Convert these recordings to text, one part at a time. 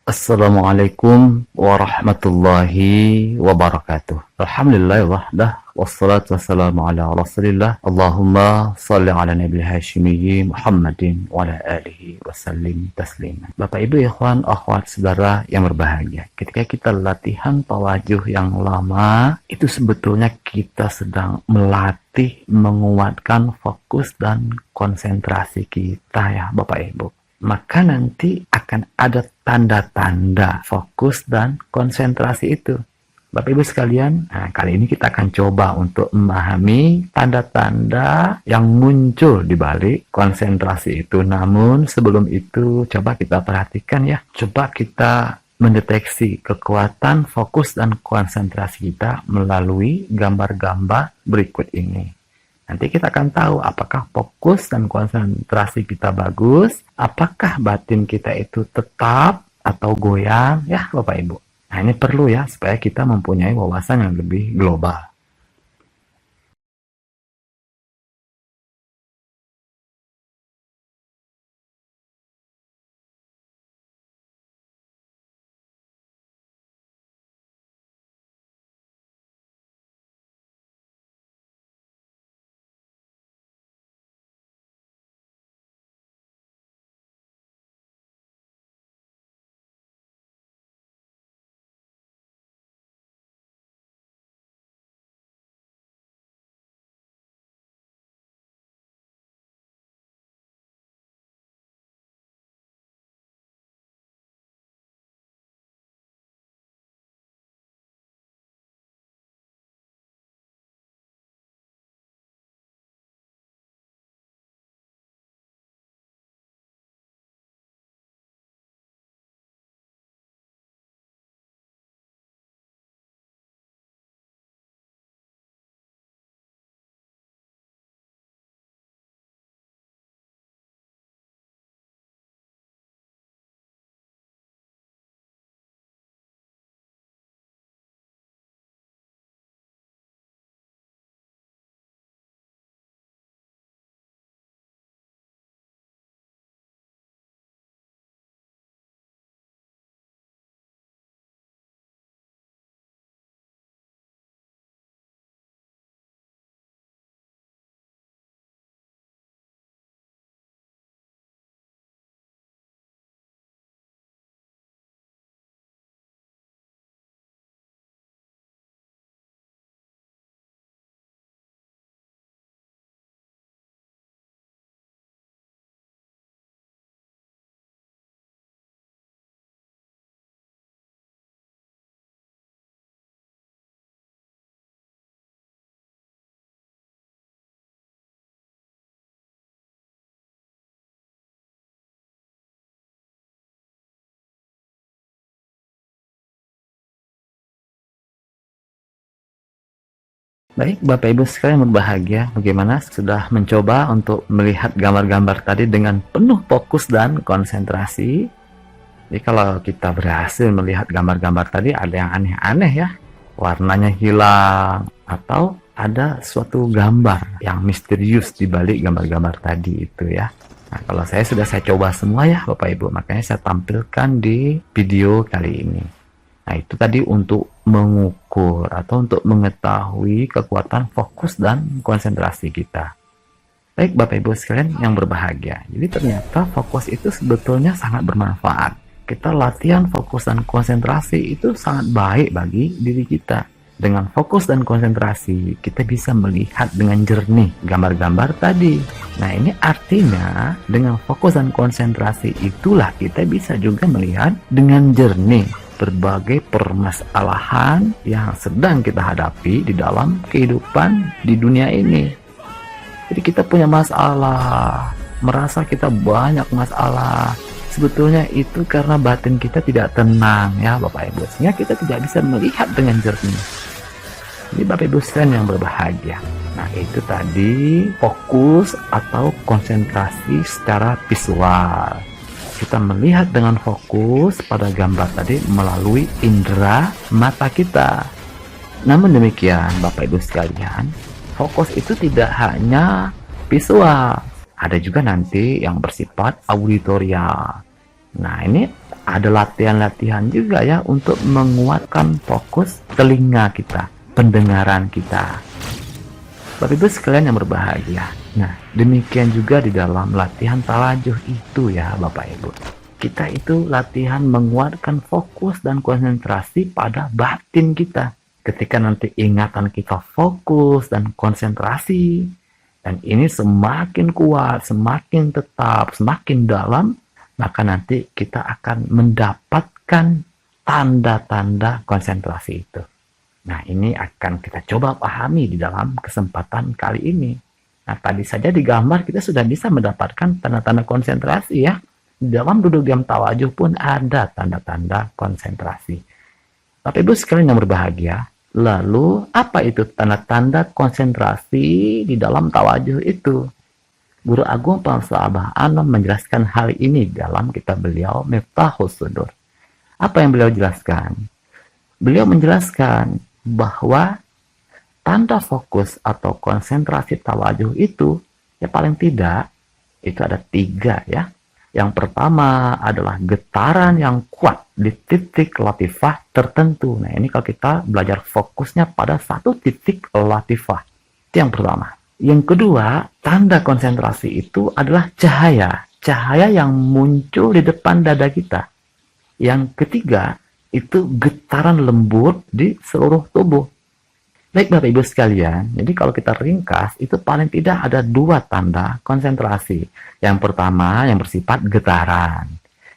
Assalamualaikum warahmatullahi wabarakatuh. Alhamdulillah wahdah wassalatu wassalamu ala rasulillah. Allahumma salli ala nabil hashimiyyi Muhammadin wa ala alihi wasallim taslima. Bapak ibu ikhwan akhwat saudara yang berbahagia, ketika kita latihan tawajuh yang lama, itu sebetulnya kita sedang melatih menguatkan fokus dan konsentrasi kita ya Bapak ibu. Maka nanti akan ada tanda-tanda fokus dan konsentrasi itu. Bapak Ibu sekalian, kali ini kita akan coba untuk memahami tanda-tanda yang muncul di balik konsentrasi itu. Namun sebelum itu coba kita perhatikan ya. Coba kita mendeteksi kekuatan fokus dan konsentrasi kita melalui gambar-gambar berikut ini. Nanti kita akan tahu apakah fokus dan konsentrasi kita bagus, apakah batin kita itu tetap atau goyang, ya Bapak Ibu. Nah ini perlu ya, supaya kita mempunyai wawasan yang lebih global. Baik, Bapak Ibu sekalian berbahagia, bagaimana sudah mencoba untuk melihat gambar-gambar tadi dengan penuh fokus dan konsentrasi? Jadi kalau kita berhasil melihat gambar-gambar tadi, ada yang aneh-aneh ya, warnanya hilang, atau ada suatu gambar yang misterius di balik gambar-gambar tadi itu ya. Nah, kalau saya coba semua ya Bapak Ibu, makanya saya tampilkan di video kali ini. Nah, itu tadi untuk mengukur atau untuk mengetahui kekuatan fokus dan konsentrasi kita. Baik Bapak Ibu sekalian yang berbahagia. Jadi ternyata fokus itu sebetulnya sangat bermanfaat. Kita latihan fokus dan konsentrasi itu sangat baik bagi diri kita. Dengan fokus dan konsentrasi, kita bisa melihat dengan jernih gambar-gambar tadi. Nah, ini artinya dengan fokus dan konsentrasi itulah kita bisa juga melihat dengan jernih berbagai permasalahan yang sedang kita hadapi di dalam kehidupan di dunia ini. Jadi kita punya masalah, merasa kita banyak masalah. Sebetulnya itu karena batin kita tidak tenang ya Bapak Ibu, sehingga kita tidak bisa melihat dengan jernih. Jadi Bapak Ibu sekalian yang berbahagia. Nah, itu tadi fokus atau konsentrasi secara visual. Kita melihat dengan fokus pada gambar tadi melalui indera mata kita. Namun demikian Bapak Ibu sekalian, fokus itu tidak hanya visual, ada juga nanti yang bersifat auditorial. Nah, ini ada latihan-latihan juga ya untuk menguatkan fokus telinga kita, pendengaran kita. Bapak Ibu sekalian yang berbahagia. Nah, demikian juga di dalam latihan tawajuh itu ya Bapak Ibu. Kita itu latihan menguatkan fokus dan konsentrasi pada batin kita. Ketika nanti ingatan kita fokus dan konsentrasi, dan ini semakin kuat, semakin tetap, semakin dalam, maka nanti kita akan mendapatkan tanda-tanda konsentrasi itu. Nah, ini akan kita coba pahami di dalam kesempatan kali ini. Nah, tadi saja di gambar kita sudah bisa mendapatkan tanda-tanda konsentrasi ya. Di dalam duduk diam tawajuh pun ada tanda-tanda konsentrasi. Bapak Ibu sekalian yang berbahagia, lalu apa itu tanda-tanda konsentrasi di dalam tawajuh itu? Guru Agung Bangsa Abah Anom menjelaskan hal ini dalam kitab beliau Miftahus Sudur. Apa yang beliau jelaskan? Beliau menjelaskan bahwa tanda fokus atau konsentrasi tawajuh itu ya paling tidak itu ada 3 ya. Yang pertama adalah getaran yang kuat di titik latifah tertentu. Nah, ini kalau kita belajar fokusnya pada satu titik latifah. Itu yang pertama. Yang kedua, tanda konsentrasi itu adalah cahaya. Cahaya yang muncul di depan dada kita. Yang ketiga, itu getaran lembut di seluruh tubuh. Baik Bapak Ibu sekalian, jadi kalau kita ringkas, itu paling tidak ada 2 tanda konsentrasi. Yang pertama yang bersifat getaran.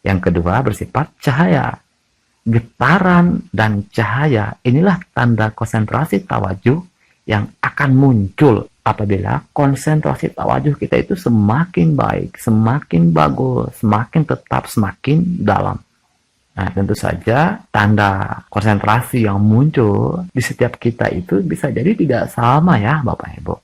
Yang kedua bersifat cahaya. Getaran dan cahaya, inilah tanda konsentrasi tawajuh yang akan muncul apabila konsentrasi tawajuh kita itu semakin baik, semakin bagus, semakin tetap, semakin dalam. Nah, tentu saja tanda konsentrasi yang muncul di setiap kita itu bisa jadi tidak sama ya Bapak Ibu.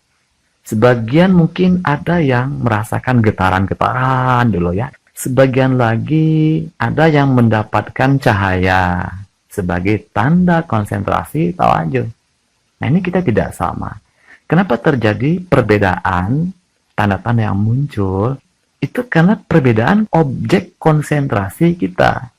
Sebagian mungkin ada yang merasakan getaran-getaran dulu ya. Sebagian lagi ada yang mendapatkan cahaya sebagai tanda konsentrasi tawajuh. Nah, ini kita tidak sama. Kenapa terjadi perbedaan tanda-tanda yang muncul? Itu karena perbedaan objek konsentrasi kita.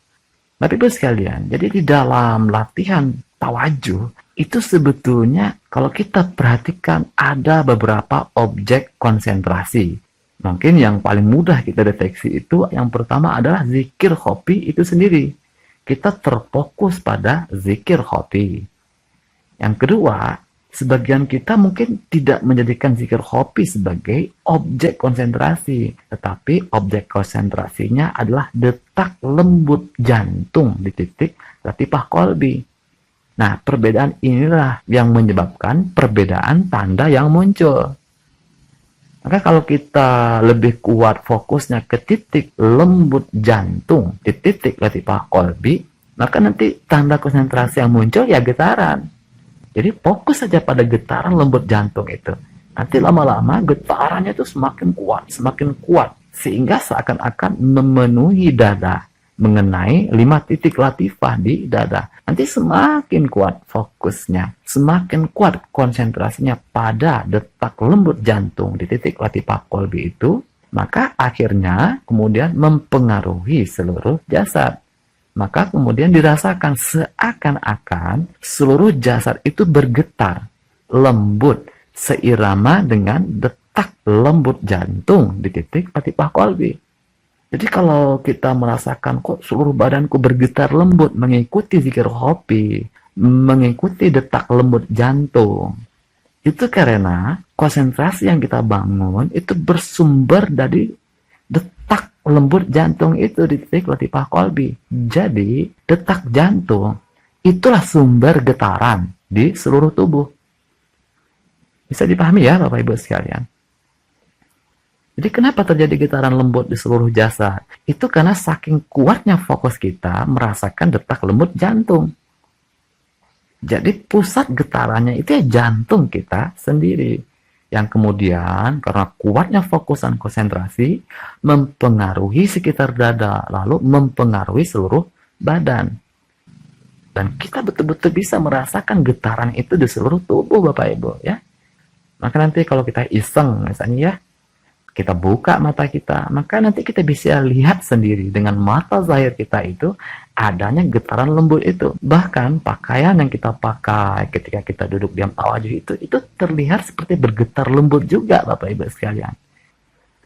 Bapak Ibu sekalian, jadi di dalam latihan tawajuh, itu sebetulnya kalau kita perhatikan ada beberapa objek konsentrasi. Mungkin yang paling mudah kita deteksi itu yang pertama adalah zikir khofi itu sendiri. Kita terfokus pada zikir khofi. Yang kedua, sebagian kita mungkin tidak menjadikan zikir khofi sebagai objek konsentrasi, tetapi objek konsentrasinya adalah detak lembut jantung di titik latifah kolbi. Nah, perbedaan inilah yang menyebabkan perbedaan tanda yang muncul. Maka kalau kita lebih kuat fokusnya ke titik lembut jantung di titik latifah kolbi, maka nanti tanda konsentrasi yang muncul ya getaran. Jadi fokus saja pada getaran lembut jantung itu. Nanti lama-lama getarannya itu semakin kuat. Sehingga seakan-akan memenuhi dada. Mengenai 5 titik latifah di dada. Nanti semakin kuat fokusnya. Semakin kuat konsentrasinya pada detak lembut jantung di titik latifah kolbi itu. Maka akhirnya kemudian mempengaruhi seluruh jasad. Maka kemudian dirasakan seakan-akan seluruh jasad itu bergetar, lembut, seirama dengan detak lembut jantung di titik latifah kolbi. Jadi kalau kita merasakan kok seluruh badanku bergetar lembut mengikuti zikir khofi, mengikuti detak lembut jantung, itu karena konsentrasi yang kita bangun itu bersumber dari detak lembut jantung itu di titik latifah kolbi. Jadi detak jantung itulah sumber getaran di seluruh tubuh. Bisa dipahami ya Bapak Ibu sekalian. Jadi kenapa terjadi getaran lembut di seluruh jasad? Itu karena saking kuatnya fokus kita merasakan detak lembut jantung. Jadi pusat getarannya itu ya jantung kita sendiri. Yang kemudian karena kuatnya fokus dan konsentrasi mempengaruhi sekitar dada, lalu mempengaruhi seluruh badan. Dan kita betul-betul bisa merasakan getaran itu di seluruh tubuh Bapak Ibu ya. Maka nanti kalau kita iseng misalnya ya, kita buka mata kita, maka nanti kita bisa lihat sendiri dengan mata zahir kita itu adanya getaran lembut itu. Bahkan pakaian yang kita pakai ketika kita duduk diam tawajuh itu terlihat seperti bergetar lembut juga, Bapak Ibu sekalian.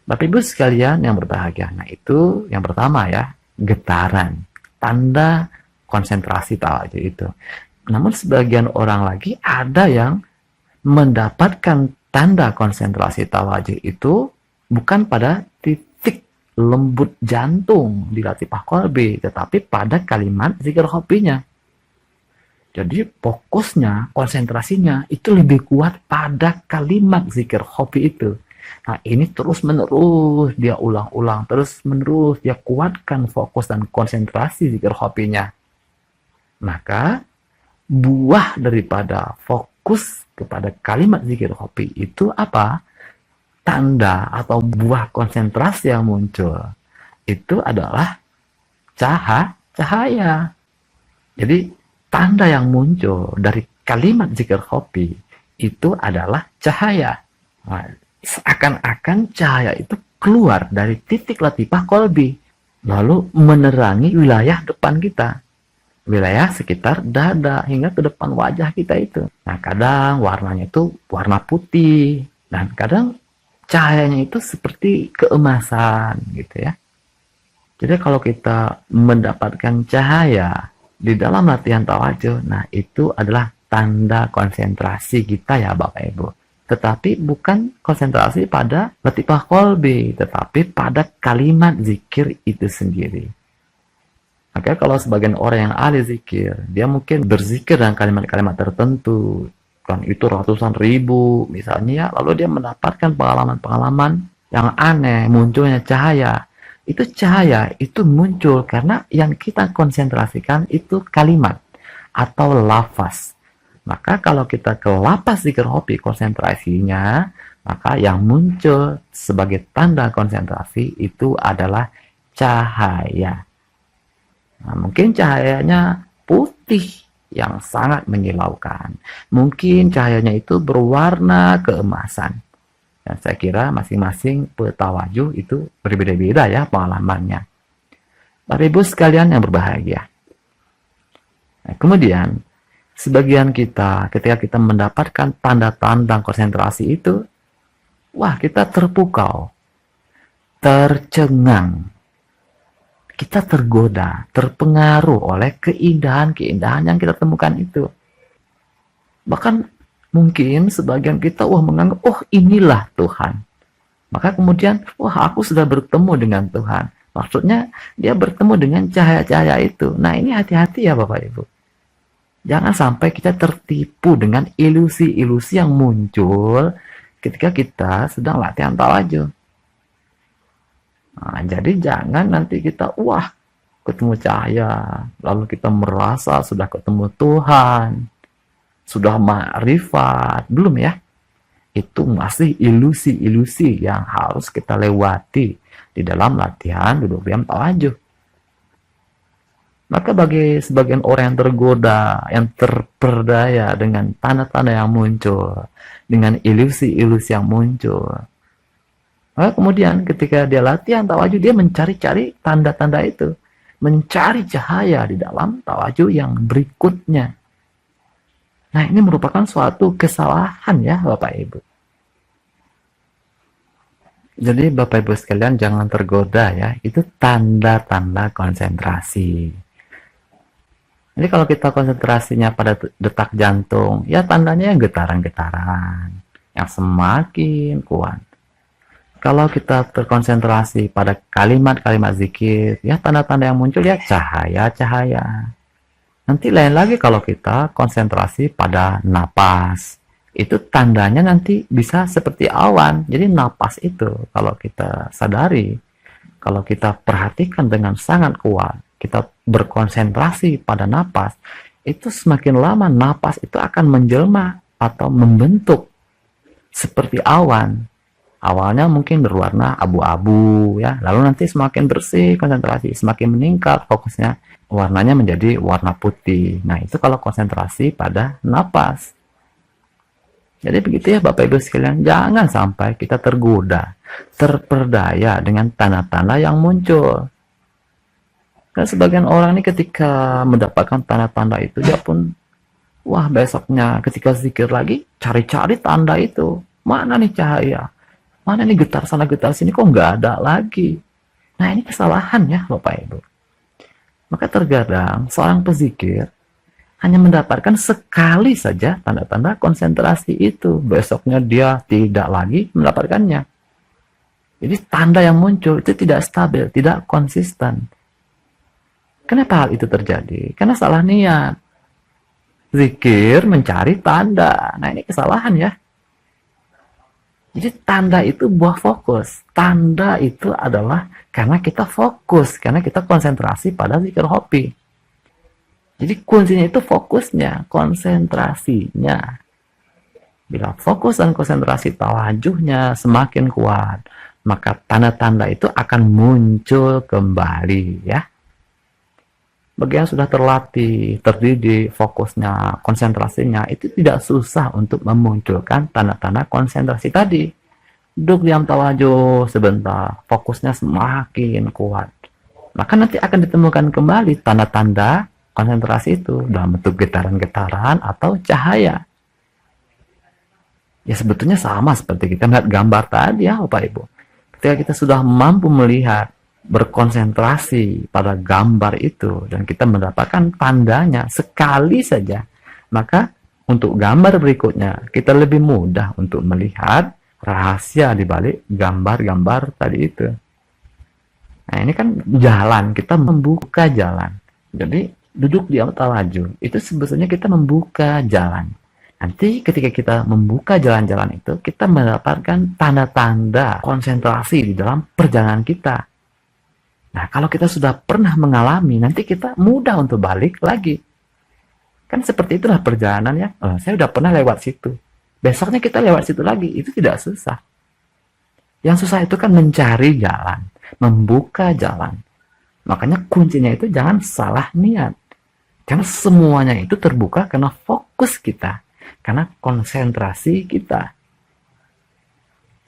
Bapak Ibu sekalian yang berbahagia, nah itu yang pertama ya, getaran, tanda konsentrasi tawajuh itu. Namun sebagian orang lagi ada yang mendapatkan tanda konsentrasi tawajuh itu bukan pada titik lembut jantung di latifah qalbi, tetapi pada kalimat zikir khofinya. Jadi fokusnya, konsentrasinya itu lebih kuat pada kalimat zikir khofi itu. Nah ini terus menerus dia ulang-ulang, terus menerus dia kuatkan fokus dan konsentrasi zikir khofinya. Maka buah daripada fokus kepada kalimat zikir khofi itu apa? Tanda atau buah konsentrasi yang muncul itu adalah cahaya. Jadi tanda yang muncul dari kalimat zikir khofi itu adalah cahaya. Nah, seakan-akan cahaya itu keluar dari titik latifah qalbi lalu menerangi wilayah depan kita, wilayah sekitar dada hingga ke depan wajah kita itu. Nah kadang warnanya itu warna putih dan kadang cahayanya itu seperti keemasan gitu ya. Jadi kalau kita mendapatkan cahaya di dalam latihan tawajuh, nah itu adalah tanda konsentrasi kita ya Bapak Ibu. Tetapi bukan konsentrasi pada latifah qalbi, tetapi pada kalimat zikir itu sendiri. Maka kalau sebagian orang yang ahli zikir, dia mungkin berzikir dengan kalimat-kalimat tertentu, kan itu ratusan ribu misalnya, lalu dia mendapatkan pengalaman-pengalaman yang aneh, munculnya cahaya. Itu cahaya itu muncul karena yang kita konsentrasikan itu kalimat atau lafaz. Maka kalau kita ke lafaz zikir khofi konsentrasinya, maka yang muncul sebagai tanda konsentrasi itu adalah cahaya. Nah, mungkin cahayanya putih yang sangat menyilaukan. Mungkin cahayanya itu berwarna keemasan. Dan saya kira masing-masing petawajuh itu berbeda-beda ya pengalamannya. Bapak Ibu sekalian yang berbahagia. Nah, kemudian, sebagian kita ketika kita mendapatkan tanda-tanda konsentrasi itu, wah kita terpukau, tercengang. Kita tergoda, terpengaruh oleh keindahan-keindahan yang kita temukan itu. Bahkan mungkin sebagian kita menganggap, inilah Tuhan. Maka kemudian, aku sudah bertemu dengan Tuhan. Maksudnya dia bertemu dengan cahaya-cahaya itu. Nah ini hati-hati ya Bapak Ibu. Jangan sampai kita tertipu dengan ilusi-ilusi yang muncul ketika kita sedang latihan tawajuh. Nah, jadi jangan nanti kita ketemu cahaya, lalu kita merasa sudah ketemu Tuhan, sudah ma'rifat, belum ya? Itu masih ilusi-ilusi yang harus kita lewati di dalam latihan duduk diam tawajuh. Maka bagi sebagian orang yang tergoda, yang terperdaya dengan tanda-tanda yang muncul, dengan ilusi-ilusi yang muncul, maka kemudian ketika dia latihan tawajuh, dia mencari-cari tanda-tanda itu. Mencari cahaya di dalam tawajuh yang berikutnya. Nah ini merupakan suatu kesalahan ya Bapak Ibu. Jadi Bapak Ibu sekalian jangan tergoda ya. Itu tanda-tanda konsentrasi. Jadi kalau kita konsentrasinya pada detak jantung, ya tandanya yang getaran-getaran. Yang semakin kuat. Kalau kita terkonsentrasi pada kalimat-kalimat zikir, ya tanda-tanda yang muncul ya cahaya-cahaya. Nanti lain lagi kalau kita konsentrasi pada napas. Itu tandanya nanti bisa seperti awan. Jadi napas itu kalau kita sadari, kalau kita perhatikan dengan sangat kuat, kita berkonsentrasi pada napas, itu semakin lama napas itu akan menjelma atau membentuk seperti awan. Awalnya mungkin berwarna abu-abu ya, lalu nanti semakin bersih konsentrasi, semakin meningkat fokusnya, warnanya menjadi warna putih. Nah itu kalau konsentrasi pada napas. Jadi begitu ya Bapak Ibu sekalian, jangan sampai kita tergoda, terperdaya dengan tanda-tanda yang muncul. Dan sebagian orang ini ketika mendapatkan tanda-tanda itu, dia pun, wah besoknya ketika zikir lagi, cari-cari tanda itu. Mana nih cahaya? Mana nih getar sana getar sini, kok nggak ada lagi? Nah ini kesalahan ya Bapak Ibu. Maka terkadang seorang pezikir hanya mendapatkan sekali saja tanda-tanda konsentrasi itu. Besoknya dia tidak lagi mendapatkannya. Jadi tanda yang muncul itu tidak stabil, tidak konsisten. Kenapa hal itu terjadi? Karena salah niat. Zikir mencari tanda. Nah ini kesalahan ya. Jadi tanda itu buah fokus. Tanda itu adalah karena kita fokus, karena kita konsentrasi pada zikir hobi. Jadi kuncinya itu fokusnya, konsentrasinya. Bila fokus dan konsentrasi tawajuhnya semakin kuat, maka tanda-tanda itu akan muncul kembali ya. Bagi yang sudah terlatih, terdidik, fokusnya, konsentrasinya, itu tidak susah untuk memunculkan tanda-tanda konsentrasi tadi. Duduk diam tawajuh sebentar, fokusnya semakin kuat. Maka nanti akan ditemukan kembali tanda-tanda konsentrasi itu dalam bentuk getaran-getaran atau cahaya. Ya sebetulnya sama seperti kita melihat gambar tadi ya Bapak Ibu. Ketika kita sudah mampu melihat, berkonsentrasi pada gambar itu, dan kita mendapatkan tandanya sekali saja, maka untuk gambar berikutnya kita lebih mudah untuk melihat rahasia di balik gambar-gambar tadi itu. Nah ini kan jalan, kita membuka jalan. Jadi duduk di tawajuh itu sebetulnya kita membuka jalan. Nanti ketika kita membuka jalan-jalan itu, kita mendapatkan tanda-tanda konsentrasi di dalam perjalanan kita. Nah, kalau kita sudah pernah mengalami, nanti kita mudah untuk balik lagi. Kan seperti itulah perjalanan ya. Saya udah pernah lewat situ. Besoknya kita lewat situ lagi. Itu tidak susah. Yang susah itu kan mencari jalan, membuka jalan. Makanya kuncinya itu jangan salah niat. Karena semuanya itu terbuka karena fokus kita. Karena konsentrasi kita.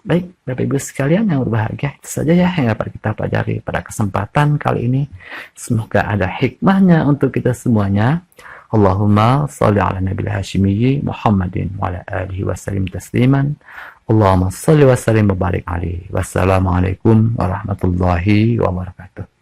Baik, Bapak Ibu sekalian yang berbahagia, itu saja ya yang dapat kita pelajari pada kesempatan kali ini. Semoga ada hikmahnya untuk kita semuanya. Allahumma sholli ala nabiyil hashimiyyi Muhammadin wa ala alihi wa sallim tasliman. Allahumma sholli wa sallim wa barik alaihi. Wassalamualaikum warahmatullahi wabarakatuh.